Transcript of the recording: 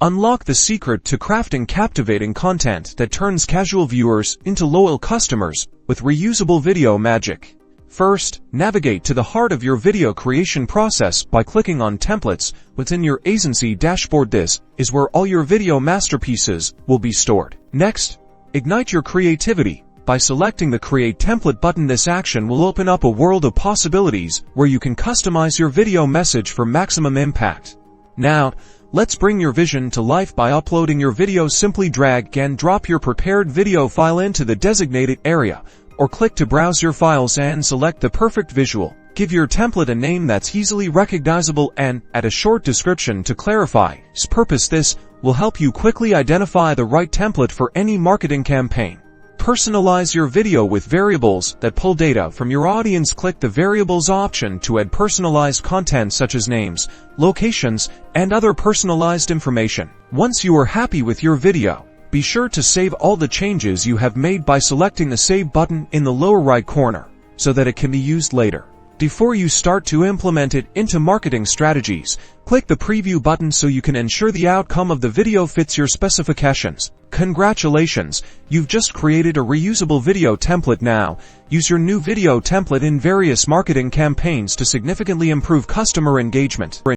Unlock the secret to crafting captivating content that turns casual viewers into loyal customers with reusable video magic. First, navigate to the heart of your video creation process by clicking on Templates within your Aisensy dashboard. This is where all your video masterpieces will be stored. Next, ignite your creativity by selecting the Create Template button. This action will open up a world of possibilities where you can customize your video message for maximum impact. Now, let's bring your vision to life by uploading your video. Simply drag and drop your prepared video file into the designated area, or click to browse your files and select the perfect visual. Give your template a name that's easily recognizable and add a short description to clarify its purpose. This will help you quickly identify the right template for any marketing campaign. Personalize your video with variables that pull data from your audience. Click the Variables option to add personalized content such as names, locations, and other personalized information. Once you are happy with your video, be sure to save all the changes you have made by selecting the Save button in the lower right corner, so that it can be used later. Before you start to implement it into marketing strategies, click the Preview button so you can ensure the outcome of the video fits your specifications. Congratulations, you've just created a reusable video template. Now, use your new video template in various marketing campaigns to significantly improve customer engagement.